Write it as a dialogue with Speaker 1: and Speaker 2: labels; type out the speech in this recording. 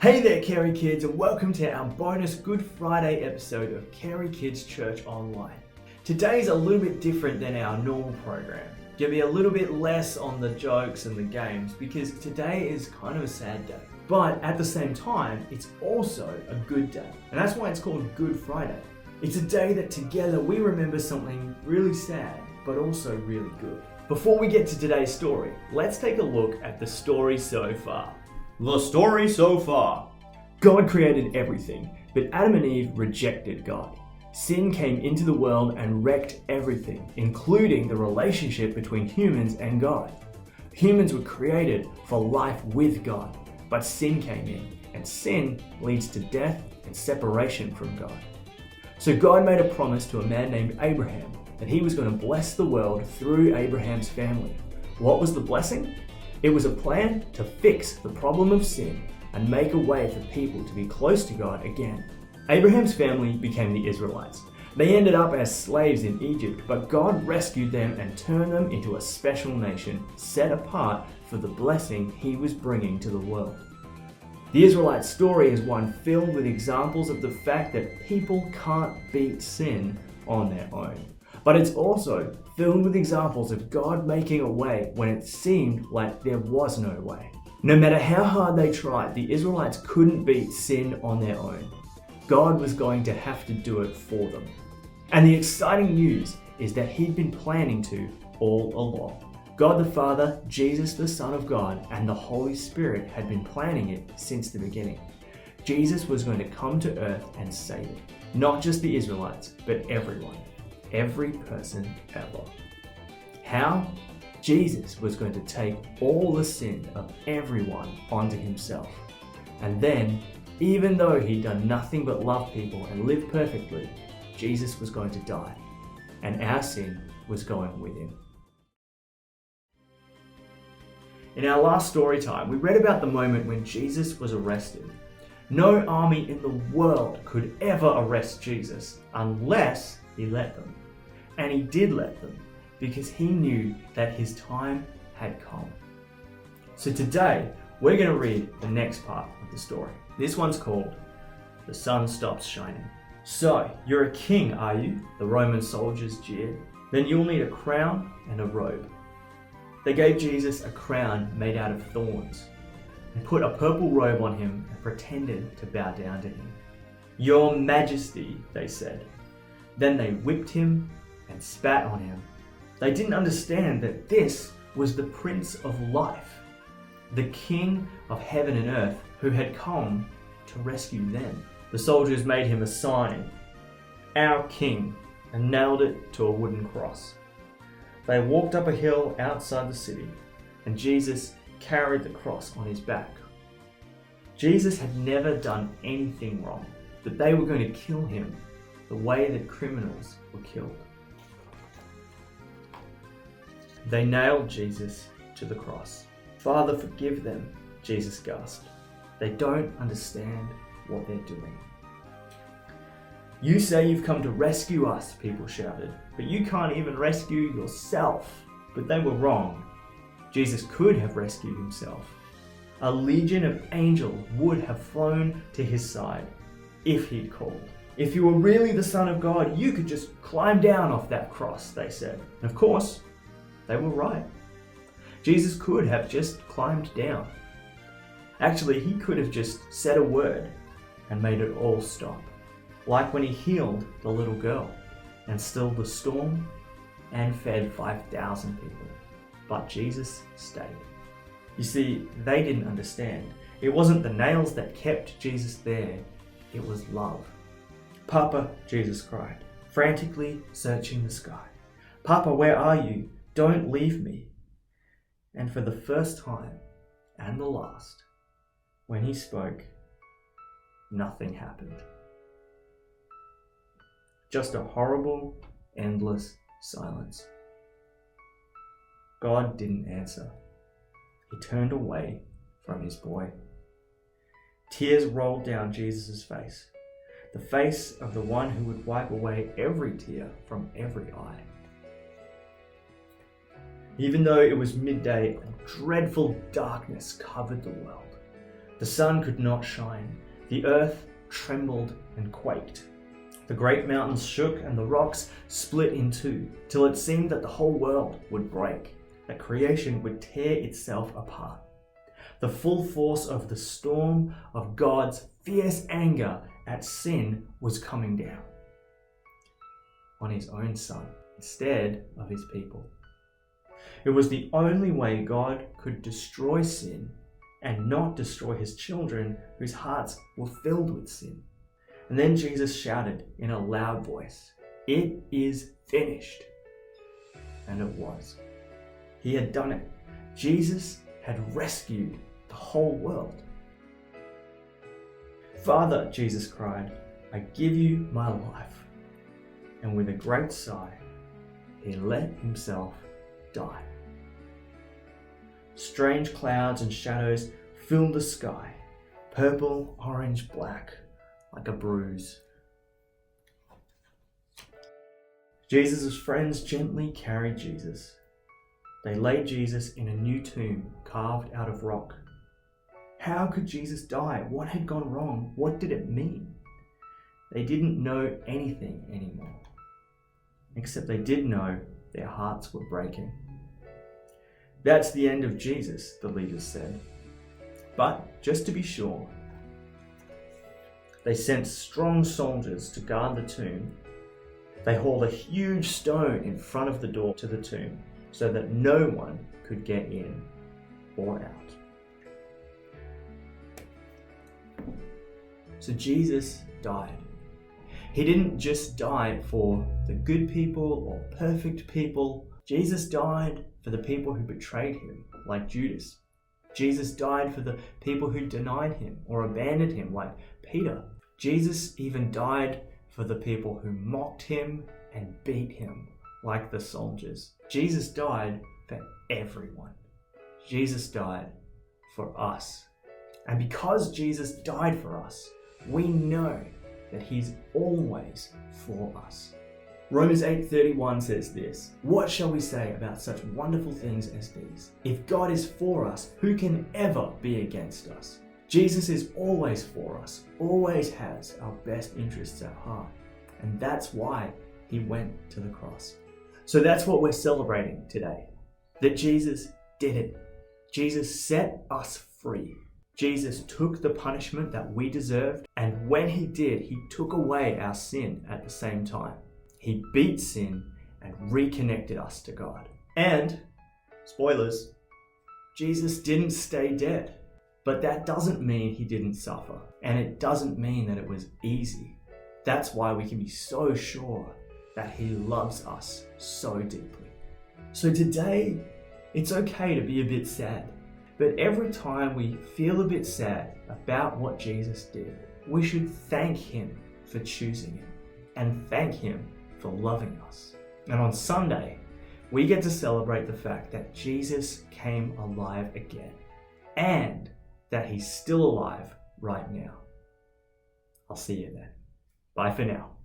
Speaker 1: Hey there, Carey kids, and welcome to our bonus Good Friday episode of Carey Kids Church Online. Today's a little bit different than our normal program. Gonna be a little bit less on the jokes and the games because today is kind of a sad day. But at the same time, it's also a good day. And that's why it's called Good Friday. It's a day that together we remember something really sad, but also really good. Before we get to today's story, let's take a look at the story so far. The story so far. God created everything, but Adam and Eve rejected God. Sin came into the world and wrecked everything, including the relationship between humans and God. Humans were created for life with God, but sin came in, and sin leads to death and separation from God. So God made a promise to a man named Abraham that he was going to bless the world through Abraham's family. What was the blessing? It was a plan to fix the problem of sin and make a way for people to be close to God again. Abraham's family became the Israelites. They ended up as slaves in Egypt, but God rescued them and turned them into a special nation, set apart for the blessing He was bringing to the world. The Israelite story is one filled with examples of the fact that people can't beat sin on their own. But it's also filled with examples of God making a way when it seemed like there was no way. No matter how hard they tried, the Israelites couldn't beat sin on their own. God was going to have to do it for them. And the exciting news is that He'd been planning to all along. God the Father, Jesus the Son of God, and the Holy Spirit had been planning it since the beginning. Jesus was going to come to earth and save it. Not just the Israelites, but everyone. Every person ever. How? Jesus was going to take all the sin of everyone onto Himself. And then, even though He'd done nothing but love people and live perfectly, Jesus was going to die. And our sin was going with Him. In our last story time, we read about the moment when Jesus was arrested. No army in the world could ever arrest Jesus unless He let them. And He did let them because He knew that His time had come. So today, we're going to read the next part of the story. This one's called The Sun Stops Shining. So, you're a king, are you? The Roman soldiers jeered. Then you'll need a crown and a robe. They gave Jesus a crown made out of thorns and put a purple robe on Him and pretended to bow down to Him. Your Majesty, they said. Then they whipped Him and spat on Him. They didn't understand that this was the Prince of Life, the King of heaven and earth who had come to rescue them. The soldiers made Him a sign, "Our King," and nailed it to a wooden cross. They walked up a hill outside the city, and Jesus carried the cross on His back. Jesus had never done anything wrong, but they were going to kill Him the way that criminals were killed. They nailed Jesus to the cross. "Father, forgive them," Jesus gasped. "They don't understand what they're doing." "You say you've come to rescue us," people shouted, "but you can't even rescue yourself." But they were wrong. Jesus could have rescued Himself. A legion of angels would have flown to His side if He'd called. "If you were really the Son of God, you could just climb down off that cross," they said. And of course, they were right. Jesus could have just climbed down. Actually, He could have just said a word and made it all stop. Like when He healed the little girl and stilled the storm and fed 5,000 people. But Jesus stayed. You see, they didn't understand. It wasn't the nails that kept Jesus there. It was love. "Papa," Jesus cried, frantically searching the sky. "Papa, where are you? Don't leave me." And for the first time, and the last, when He spoke, nothing happened. Just a horrible, endless silence. God didn't answer. He turned away from His boy. Tears rolled down Jesus' face, the face of the one who would wipe away every tear from every eye. Even though it was midday, a dreadful darkness covered the world. The sun could not shine. The earth trembled and quaked. The great mountains shook and the rocks split in two, till it seemed that the whole world would break, that creation would tear itself apart. The full force of the storm of God's fierce anger at sin was coming down on his own son instead of his people. It was the only way God could destroy sin and not destroy his children whose hearts were filled with sin. And then Jesus shouted in a loud voice, "It is finished." And it was. He had done it. Jesus had rescued the whole world. "Father," Jesus cried, "I give you my life." And with a great sigh, he let himself die. Strange clouds and shadows filled the sky, purple, orange, black, like a bruise. Jesus' friends gently carried Jesus. They laid Jesus in a new tomb carved out of rock. How could Jesus die? What had gone wrong? What did it mean? They didn't know anything anymore, except they did know their hearts were breaking. "That's the end of Jesus," the leaders said. But just to be sure, they sent strong soldiers to guard the tomb. They hauled a huge stone in front of the door to the tomb so that no one could get in or out. So Jesus died. He didn't just die for the good people or perfect people. Jesus died for the people who betrayed him, like Judas. Jesus died for the people who denied him or abandoned him, like Peter. Jesus even died for the people who mocked him and beat him, like the soldiers. Jesus died for everyone. Jesus died for us. And because Jesus died for us, we know that he's always for us. Romans 8:31 says this, "What shall we say about such wonderful things as these? If God is for us, who can ever be against us?" Jesus is always for us, always has our best interests at heart. And that's why he went to the cross. So that's what we're celebrating today, that Jesus did it. Jesus set us free. Jesus took the punishment that we deserved, and when he did, he took away our sin at the same time. He beat sin and reconnected us to God. And, spoilers, Jesus didn't stay dead. But that doesn't mean he didn't suffer. And it doesn't mean that it was easy. That's why we can be so sure that he loves us so deeply. So today, it's okay to be a bit sad. But every time we feel a bit sad about what Jesus did, we should thank him for choosing him and thank him for loving us. And on Sunday, we get to celebrate the fact that Jesus came alive again and that he's still alive right now. I'll see you then. Bye for now.